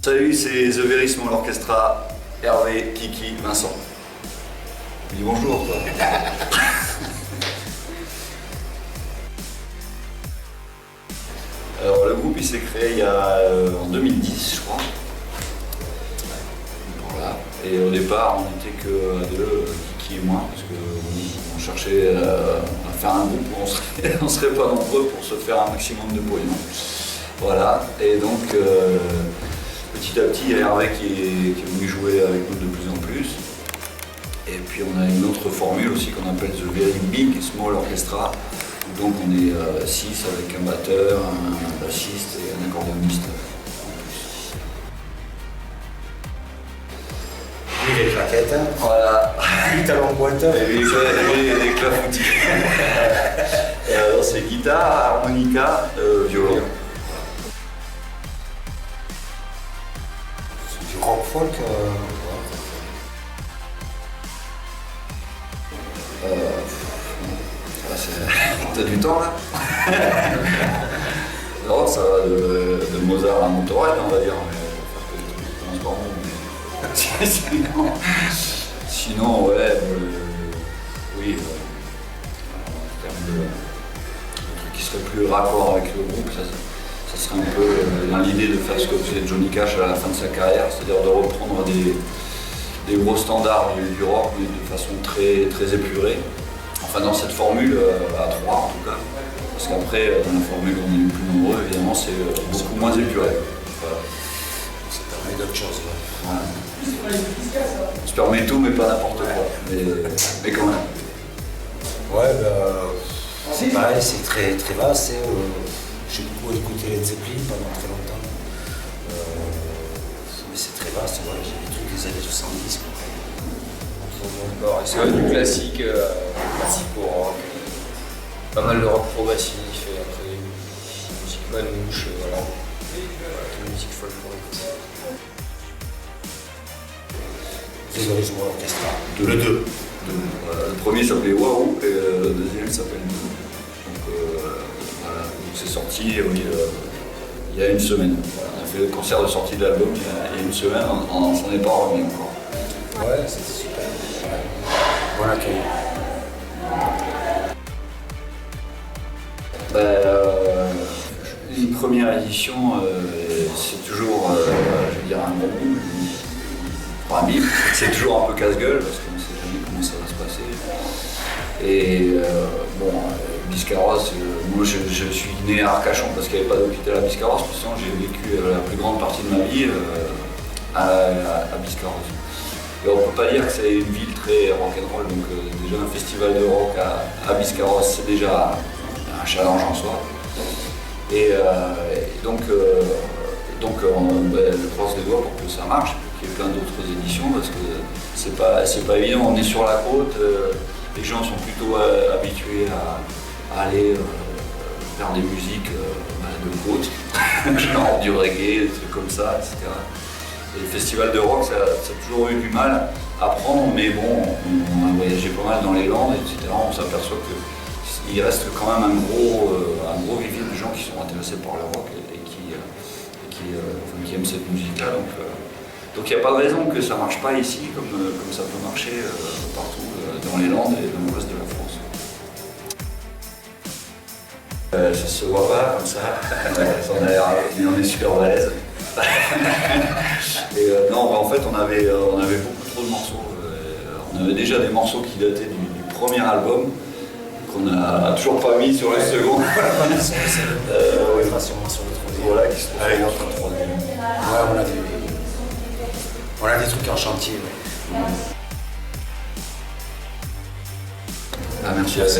Salut, c'est The Very Small Orchestra, Hervé, Kiki, Vincent. Dis bonjour, toi. Alors, le groupe il s'est créé il y a, en 2010, je crois. Voilà. Et au départ, on n'était que à deux, Kiki et moi, parce qu'on cherchait à faire un groupe où on ne serait pas nombreux pour se faire un maximum de pognon. Voilà. Et donc, petit à petit, il y a Hervé qui est venu jouer avec nous de plus en plus. Et puis on a une autre formule aussi qu'on appelle The Very Big Small Orchestra. Donc on est 6 avec un batteur, un bassiste et un accordéoniste en plus. Lui les claquettes, Voilà. lui talon boîte. Et lui les clafoutis. Et alors c'est guitare, harmonica, violon. C'est du rock folk. T'as du temps là? Non, ça va de Mozart à Motorhead, on va dire. Sinon, ouais, oui, en termes de trucs qui seraient plus raccord avec le groupe, ça serait un peu dans l'idée de faire ce que faisait Johnny Cash à la fin de sa carrière, c'est-à-dire de reprendre des gros standards du rock, mais de façon très épurée. Enfin, dans cette formule, à 3 en tout cas, parce qu'après, dans la formule où on est plus nombreux, évidemment, c'est beaucoup moins épuré. Voilà. Ça permet d'autres choses. Voilà. On se permet tout, mais pas n'importe quoi. Mais quand même. Ouais, c'est pareil, c'est très vaste. J'ai beaucoup écouté Led Zeppelin pendant très longtemps. Mais c'est très vaste, voilà, j'ai des trucs des années 70. C'est vrai, du classique au rock, pas mal de rock progressif et après musique manouche, voilà, de musique folklorique aussi. The Very Small Orchestra. Le 2. Le premier s'appelait Waouh et le deuxième s'appelle Nous. Donc voilà, donc c'est sorti il y a une semaine. Voilà, on a fait le concert de sortie de l'album il y a une semaine, on s'en est pas remis encore. Ouais, c'était super. Bon accueil. Une première édition, c'est toujours, je veux dire, un bon bout. Pour un bif, c'est toujours un peu casse-gueule parce qu'on ne sait jamais comment ça va se passer. Et bon, Biscarrosse, moi je suis né à Arcachon parce qu'il n'y avait pas d'hôpital à Biscarrosse, pourtant j'ai vécu la plus grande partie de ma vie à Biscarrosse. Et on ne peut pas dire que c'est une ville très rock'n'roll, donc déjà un festival de rock à Biscarrosse, c'est déjà un challenge en soi. Et donc je croise les doigts pour que ça marche, pour qu'il y ait plein d'autres éditions, parce que c'est pas évident, on est sur la côte, les gens sont plutôt habitués à aller faire des musiques de côte, genre du reggae, des trucs comme ça, etc. Et le festival de rock, ça a toujours eu du mal à prendre, mais bon, on a voyagé pas mal dans les Landes, etc. On s'aperçoit qu'il reste quand même un gros vivier de gens qui sont intéressés par le rock et qui aiment cette musique-là. Donc il n'y a pas de raison que ça ne marche pas ici, comme ça peut marcher partout dans les Landes et dans l'ouest de la France. Ça se voit pas comme ça, mais on est super balèze. Et non, en fait, on avait beaucoup trop de morceaux. On avait déjà des morceaux qui dataient du premier album, qu'on n'a toujours pas mis sur le second. Voilà, qui se trouve sur le troisième. Ouais, on a des trucs en chantier. Ouais. Ah, merci à vous.